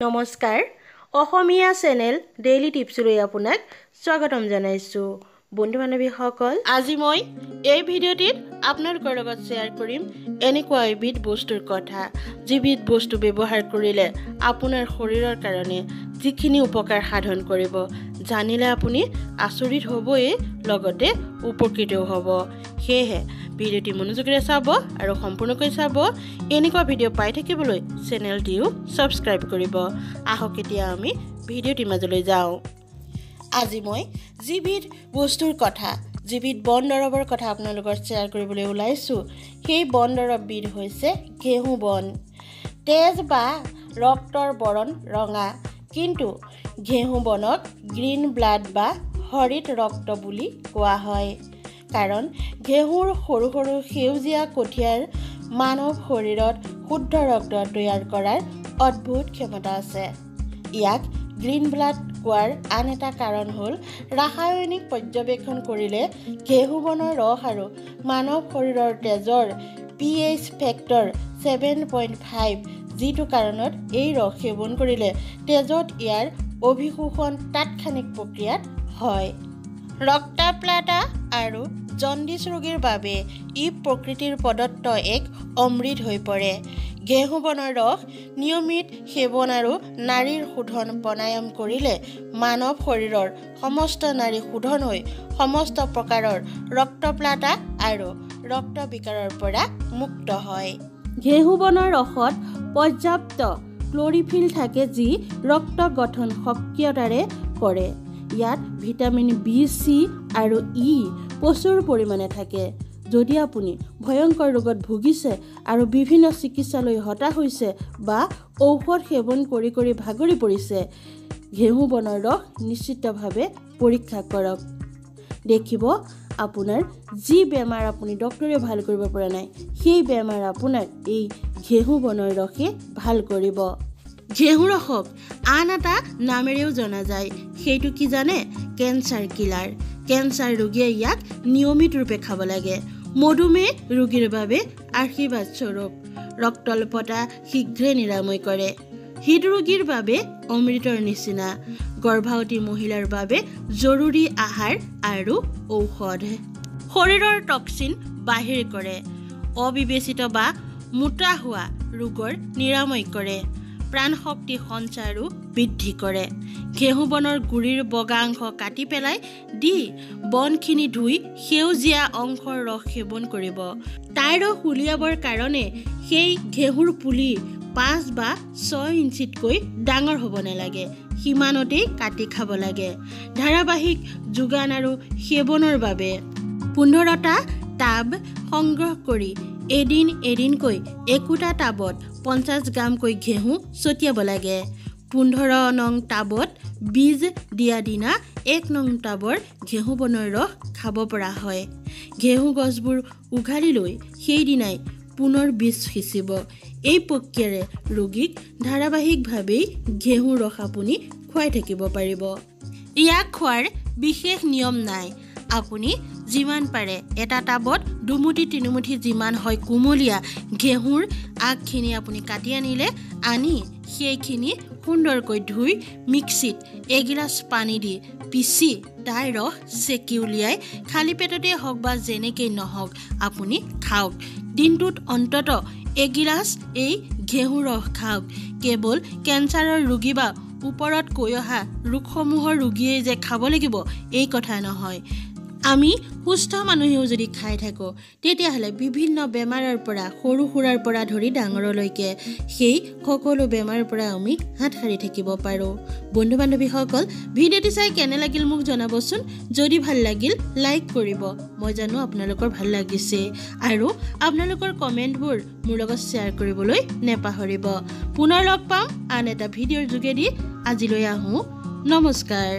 নমস্কাৰ অসমীয়া channel daily টিপছলৈ আপোনাক স্বাগতম জনাইছো বন্ধু বান্ধৱীসকল আজি মই এই ভিডিঅ'টিত আপোনালোকৰ লগত শ্বেয়াৰ কৰিম এনেকুৱা এবিধ বস্তুৰ কথা যিবিধ বস্তু ব্যৱহাৰ কৰিলে আপোনাৰ শৰীৰৰ কাৰণে যিখিনি উপকাৰ সাধন কৰিব জানিলে আপুনি আচৰিত হ'বই লগতে উপকৃত হ'ব সেয়ে ভিডিঅ'টি মনোযোগেৰে চাব আৰু সম্পূৰ্ণকৈ চাব এনেকুৱা ভিডিঅ' পাই থাকিবলৈ চেনেলটিও সাবস্ক্ৰাইব কৰিব আহক এতিয়া আমি ভিডিঅ'টিৰ মাজলৈ যাওঁ আজি মই যিবিধ বস্তুৰ কথা যিবিধ বন দৰৱৰ কথা আপোনালোকৰ শ্বেয়াৰ কৰিবলৈ ওলাইছো সেই বন দৰৱবিধ হৈছে ঘেঁহু বন তেজ বা ৰক্তৰ বৰণ ৰঙা কিন্তু ঘেঁহু বনক গ্ৰীণ ব্লাড বা হৰিত ৰক্ত বুলি কোৱা হয় কাৰণ ঘেঁহুৰ সৰু সৰু সেউজীয়া কঠিয়াৰ মানৱ শৰীৰত শুদ্ধ ৰক্ত তৈয়াৰ কৰাৰ অদ্ভুত ক্ষমতা আছে ইয়াক গ্ৰীণ ব্লাড কোৱাৰ আন এটা কাৰণ হ'ল ৰাসায়নিক পৰ্যবেক্ষণ কৰিলে ঘেঁহু বনৰ ৰস আৰু মানৱ শৰীৰৰ তেজৰ pH ফেক্টৰ 7.5 যিটো কাৰণত এই ৰস সেৱন কৰিলে তেজত ইয়াৰ অভিশোষণ তাৎক্ষণিক প্ৰক্ৰিয়াত হয় ৰক্তপ্লাতা আৰু জণ্ডিছ ৰোগীৰ বাবে ই প্ৰকৃতিৰ প্ৰদত্ত এক অমৃত হৈ পৰে ঘেঁহু বনৰ ৰস নিয়মিত সেৱন আৰু নাৰীৰ শোধন প্ৰাণায়াম কৰিলে মানৱ শৰীৰৰ সমস্ত নাৰী শোধন হৈ সমস্ত প্ৰকাৰৰ ৰক্তপ্লাতা আৰু ৰক্ত বিকাৰৰ পৰা মুক্ত হয় ঘেঁহু বনৰ ৰসত পৰ্যাপ্ত ক্লৰিফিল থাকে যি ৰক্ত গঠন সক্ৰিয়তাৰে কৰে ইয়াত ভিটামিন B-C আৰু E প্ৰচুৰ পৰিমাণে থাকে যদি আপুনি ভয়ংকৰ ৰোগত ভুগিছে আৰু বিভিন্ন চিকিৎসালয় হতাশ হৈছে বা ঔষধ সেৱন কৰি ভাগৰি পৰিছে ঘেঁহু বনৰ ৰস নিশ্চিতভাৱে পৰীক্ষা কৰক দেখিব আপোনাৰ যি বেমাৰ আপুনি ডক্টৰে ভাল কৰিব পৰা নাই সেই বেমাৰ আপোনাৰ এই ঘেঁহু বনৰ ৰসে ভাল কৰিব ঘেঁহু ৰসক আন এটা নামেৰেও জনা যায় সেইটো কি জানে কেঞ্চাৰ কিলাৰ কেঞ্চাৰ ৰোগীয়ে ইয়াক নিয়মিত ৰূপে খাব লাগে মধুমেহ ৰোগীৰ বাবে আশীৰ্বাদ স্বৰূপ ৰক্তল্পতা শীঘ্ৰে নিৰাময় কৰে হৃদৰোগীৰ বাবে অমৃতৰ নিচিনা গৰ্ভৱতী মহিলাৰ বাবে জৰুৰী আহাৰ আৰু ঔষধ শৰীৰৰ টক্সিন বাহিৰ কৰে অবিবেচিত বা মোটা হোৱা ৰোগৰ নিৰাময় কৰে প্ৰাণ শক্তি সঞ্চাৰ আৰু বৃদ্ধি কৰে ঘেঁহু বনৰ গুৰিৰ বগা অংশ কাটি পেলাই দি বনখিনি ধুই সেউজীয়া অংশৰ ৰস সেৱন কৰিব তাৰ ৰস উলিয়াবৰ কাৰণে সেই ঘেঁহুৰ পুলি 5 বা 6 ইঞ্চিতকৈ ডাঙৰ হ'ব নালাগে সিমানতেই কাটি খাব লাগে ধাৰাবাহিক যোগান আৰু সেৱনৰ বাবে 15টা টাব সংগ্ৰহ কৰি এদিনকৈ একোটা টাবত 50 গ্ৰামকৈ ঘেঁহু ছটিয়াব লাগে 15 নং টাবত বীজ দিয়া দিনা 1 নং টাবৰ ঘেঁহু বনৰ ৰস খাব পৰা হয় ঘেঁহু গছবোৰ উঘালি লৈ সেইদিনাই পুনৰ বীজ সিঁচিব এই প্ৰক্ৰিয়াৰে ৰোগীক ধাৰাবাহিকভাৱে ঘেঁহু ৰস আপুনি খুৱাই থাকিব পাৰিব ইয়াক খোৱাৰ বিশেষ নিয়ম নাই আপুনি যিমান পাৰে এটা টাবত দুমুঠি তিনিমুঠি যিমান হয় কুমলীয়া ঘেঁহুৰ আগখিনি আপুনি কাটি আনি সেইখিনি সুন্দৰকৈ ধুই মিক্সিত এগিলাচ পানী দি পিচি তাৰ ৰস চেকি উলিয়াই খালী পেটতে হওক বা যেনেকেই নহওক আপুনি খাওক দিনটোত অন্তত এগিলাচ এই ঘেঁহু ৰস খাওক কেৱল কেঞ্চাৰৰ ৰোগী বা ওপৰত কৈ অহা ৰোগসমূহৰ ৰোগীয়ে যে খাব লাগিব এই কথা নহয় আমি সুস্থ মানুহেও যদি খাই থাকো তেতিয়াহ'লে বিভিন্ন বেমাৰৰ পৰা সৰু সুৰাৰ পৰা ধৰি ডাঙৰলৈকে সেই সকলো বেমাৰৰ পৰা আমি হাত সাৰি থাকিব পাৰোঁ বন্ধু বান্ধৱীসকল ভিডিঅ'টি চাই কেনে লাগিল মোক জনাবচোন যদি ভাল লাগিল লাইক কৰিব মই জানো আপোনালোকৰ ভাল লাগিছে আৰু আপোনালোকৰ কমেণ্টবোৰ মোৰ লগত শ্বেয়াৰ কৰিবলৈ নেপাহৰিব পুনৰ লগ পাম আন এটা ভিডিঅ'ৰ যোগেদি আজিলৈ আহোঁ নমস্কাৰ